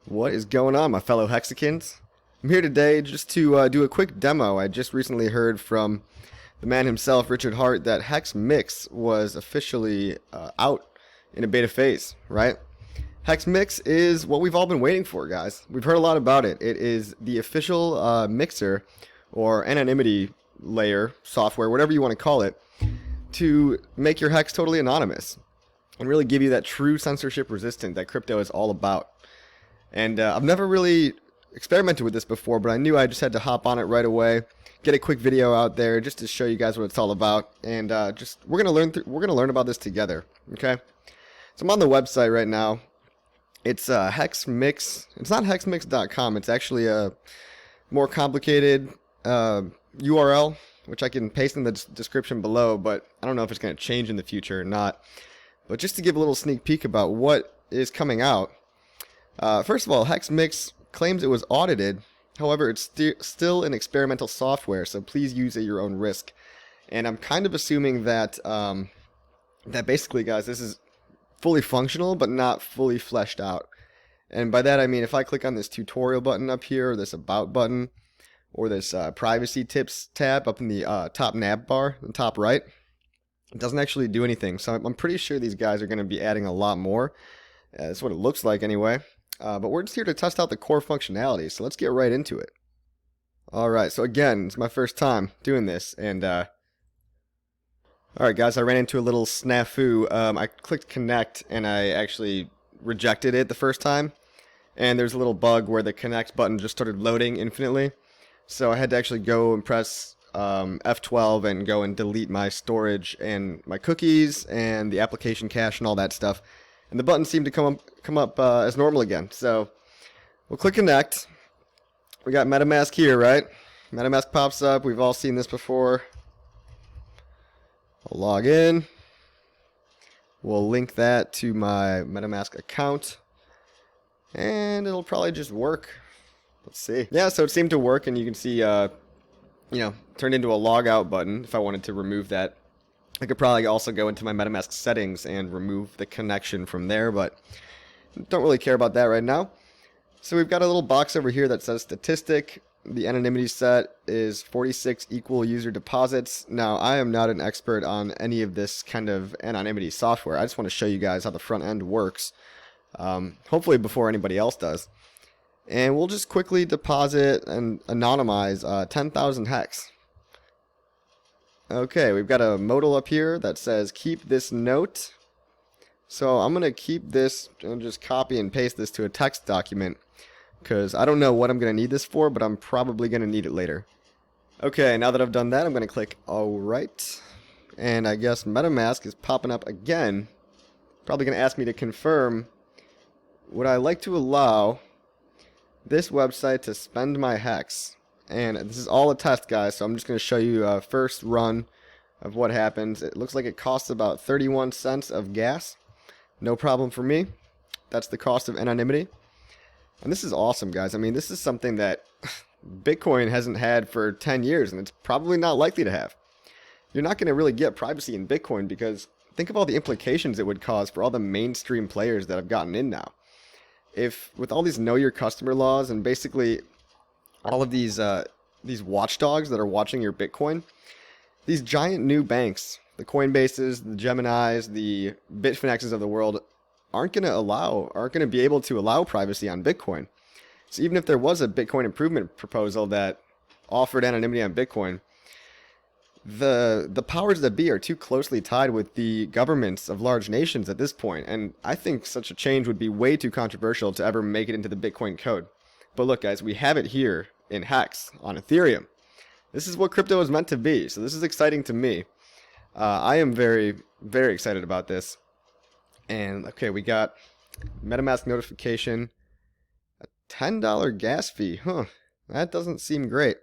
What is going on, my fellow Hexicans? I'm here today just to do a quick demo. I just recently heard from the man himself, Richard Hart, that Hexmix was officially out in a beta phase, right? Hexmix is what we've all been waiting for, guys. We've heard a lot about it. It is the official mixer or anonymity layer software, whatever you want to call it, to make your hex totally anonymous and really give you that true censorship resistant that crypto is all about. And I've never really experimented with this before, but I knew I just had to hop on it right away, get a quick video out there just to show you guys what it's all about, and we're gonna learn about this together. Okay, so I'm on the website right now. It's Hexmix. It's not hexmix.com. It's actually a more complicated URL, which I can paste in the description below, but I don't know if it's going to change in the future or not. But just to give a little sneak peek about what is coming out. First of all, Hexmix claims it was audited. However, it's still an experimental software, so please use at your own risk. And I'm kind of assuming that that basically, guys, this is fully functional but not fully fleshed out. And by that I mean if I click on this tutorial button up here, or this about button, or this privacy tips tab up in the top nav bar, the top right, it doesn't actually do anything. So I'm pretty sure these guys are going to be adding a lot more. That's what it looks like anyway. But we're just here to test out the core functionality, so let's get right into it. Alright, so again, it's my first time doing this, and alright guys, I ran into a little snafu. I clicked connect, and I actually rejected it the first time, and there's a little bug where the connect button just started loading infinitely, so I had to actually go and press F12 and go and delete my storage and my cookies and the application cache and all that stuff. And the button seemed to come up as normal again. So we'll click connect. We got Metamask here, right? Metamask pops up. We've all seen this before. I'll log in. We'll link that to my Metamask account. And it'll probably just work. Let's see. Yeah, so it seemed to work, and you can see, turned into a log out button if I wanted to remove that. I could probably also go into my MetaMask settings and remove the connection from there, but don't really care about that right now. So we've got a little box over here that says statistic. The anonymity set is 46 equal user deposits. Now, I am not an expert on any of this kind of anonymity software. I just want to show you guys how the front end works, hopefully before anybody else does. And we'll just quickly deposit and anonymize 10,000 hex. Okay, we've got a modal up here that says keep this note. So I'm going to keep this and just copy and paste this to a text document, because I don't know what I'm going to need this for, but I'm probably going to need it later. Okay, now that I've done that, I'm going to click alright. And I guess MetaMask is popping up again. Probably going to ask me to confirm. Would I like to allow this website to spend my hex? And this is all a test, guys, so I'm just going to show you a first run of what happens. It looks like it costs about 31 cents of gas. No problem for me. That's the cost of anonymity. And this is awesome, guys. I mean, this is something that Bitcoin hasn't had for 10 years, and it's probably not likely to have. You're not going to really get privacy in Bitcoin, because think of all the implications it would cause for all the mainstream players that have gotten in now. If, with all these know your customer laws and basically all of these watchdogs that are watching your Bitcoin, these giant new banks, the Coinbases, the Geminis, the Bitfinexes of the world, aren't going to be able to allow privacy on Bitcoin. So even if there was a Bitcoin improvement proposal that offered anonymity on Bitcoin, the powers that be are too closely tied with the governments of large nations at this point, and I think such a change would be way too controversial to ever make it into the Bitcoin code. But look, guys, we have it here in Hex on Ethereum. This is what crypto is meant to be, so this is exciting to me. I am very, very excited about this. And okay, we got MetaMask notification, a $10 gas fee. That doesn't seem great.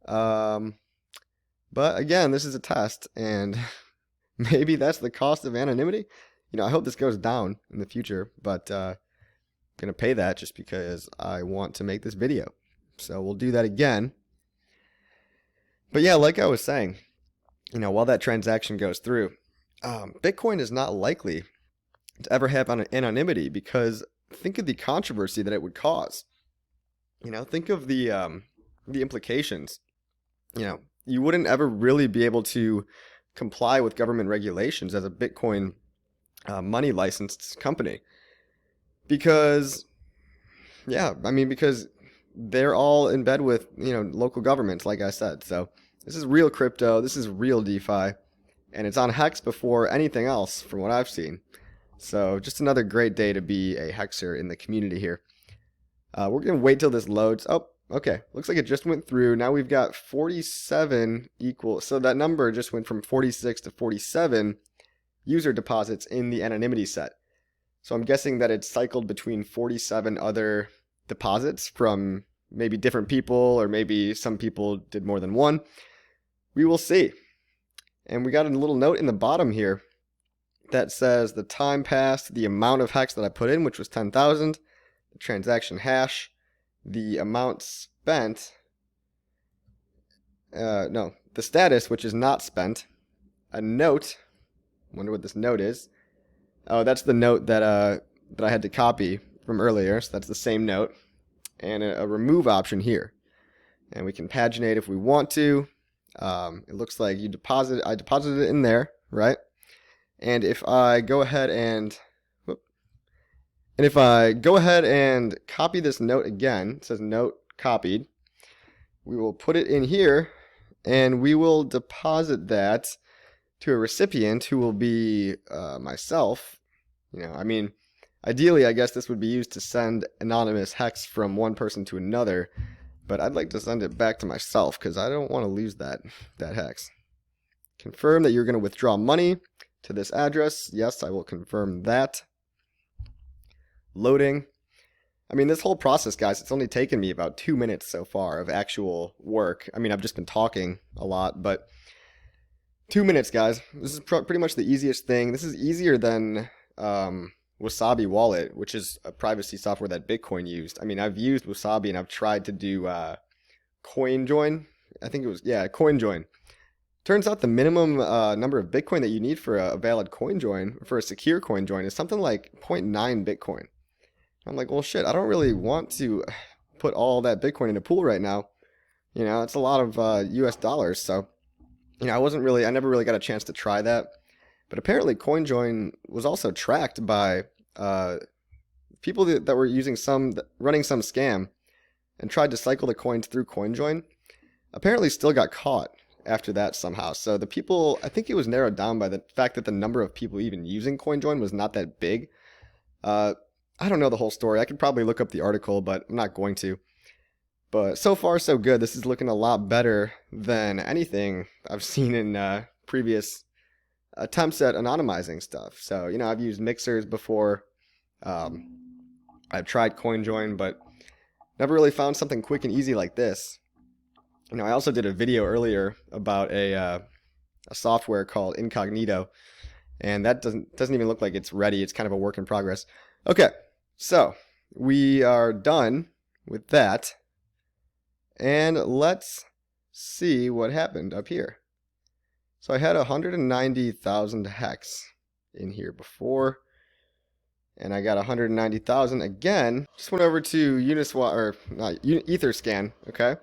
But again, this is a test, and maybe that's the cost of anonymity. I hope this goes down in the future, but I'm going to pay that just because I want to make this video. So we'll do that again. But yeah, like I was saying, while that transaction goes through, Bitcoin is not likely to ever have anonymity, because think of the controversy that it would cause. You know, think of the implications. You know, you wouldn't ever really be able to comply with government regulations as a Bitcoin money licensed company. Because, yeah, I mean, because they're all in bed with, you know, local governments, like I said. So this is real crypto. This is real DeFi. And it's on HEX before anything else from what I've seen. So just another great day to be a Hexer in the community here. We're going to wait till this loads. Oh, okay. Looks like it just went through. Now we've got 47 equal. So that number just went from 46 to 47 user deposits in the anonymity set. So I'm guessing that it's cycled between 47 other deposits from maybe different people, or maybe some people did more than one. We will see. And we got a little note in the bottom here that says the time passed, the amount of HEX that I put in, which was 10,000, the transaction hash, the amount spent, the status, which is not spent, a note, wonder what this note is. Oh, that's the note that I had to copy from earlier, so that's the same note, and a remove option here. And we can paginate if we want to. It looks like I deposited it in there, right? And if I go ahead and copy this note again, it says note copied, we will put it in here, and we will deposit that to a recipient who will be myself. You know, I mean, ideally, I guess this would be used to send anonymous HEX from one person to another, but I'd like to send it back to myself because I don't want to lose that HEX. Confirm that you're going to withdraw money to this address. Yes, I will confirm that. Loading. I mean, this whole process, guys, it's only taken me about 2 minutes so far of actual work. I mean, I've just been talking a lot, but 2 minutes, guys. This is pretty much the easiest thing. This is easier than Wasabi Wallet, which is a privacy software that Bitcoin used. I mean, I've used Wasabi and I've tried to do CoinJoin. I think it was, yeah, CoinJoin. Turns out the minimum number of Bitcoin that you need for a valid CoinJoin, for a secure CoinJoin, is something like 0.9 Bitcoin. I'm like, well, shit, I don't really want to put all that Bitcoin in a pool right now. You know, it's a lot of US dollars. So, you know, I never really got a chance to try that. But apparently CoinJoin was also tracked by people that were running some scam and tried to cycle the coins through CoinJoin. Apparently still got caught after that somehow. So the people, I think it was narrowed down by the fact that the number of people even using CoinJoin was not that big. I don't know the whole story. I could probably look up the article, but I'm not going to. But so far, so good. This is looking a lot better than anything I've seen in previous attempts at anonymizing stuff. So, you know, I've used mixers before. I've tried CoinJoin, but never really found something quick and easy like this. You know, I also did a video earlier about a software called Incognito, and that doesn't even look like it's ready. It's kind of a work in progress. Okay, so we are done with that, and let's see what happened up here. So I had 190,000 HEX in here before, and I got 190,000 again. Just went over to Etherscan, okay?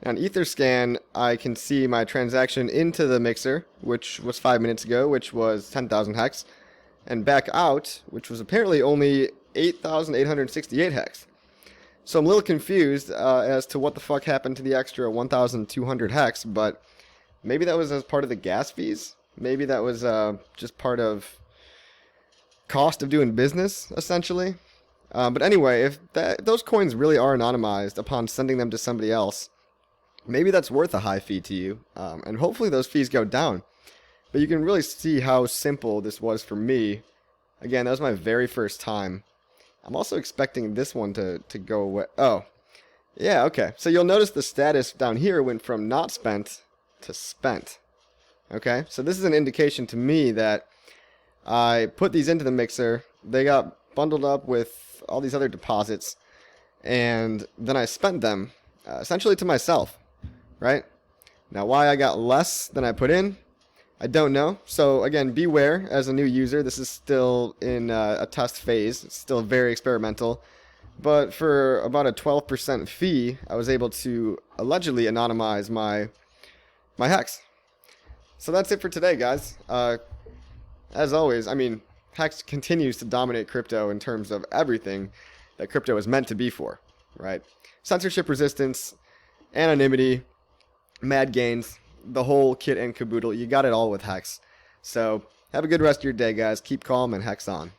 On Etherscan, I can see my transaction into the mixer, which was 5 minutes ago, which was 10,000 HEX, and back out, which was apparently only 8,868 HEX. So I'm a little confused as to what the fuck happened to the extra 1,200 HEX, but maybe that was as part of the gas fees. Maybe that was just part of cost of doing business, essentially. But anyway, if those coins really are anonymized upon sending them to somebody else, maybe that's worth a high fee to you. And hopefully those fees go down. But you can really see how simple this was for me. Again, that was my very first time. I'm also expecting this one to go away. Oh, yeah, okay. So you'll notice the status down here went from not spent to spent. Okay, so this is an indication to me that I put these into the mixer. They got bundled up with all these other deposits, and then I spent them essentially to myself, right? Now, why I got less than I put in? I don't know. So again, beware as a new user. This is still in a test phase. It's still very experimental. But for about a 12% fee, I was able to allegedly anonymize my hex. So that's it for today, guys. As always, I mean, hex continues to dominate crypto in terms of everything that crypto is meant to be for, right? Censorship resistance, anonymity, mad gains, the whole kit and caboodle. You got it all with hex. So have a good rest of your day, guys. Keep calm and hex on.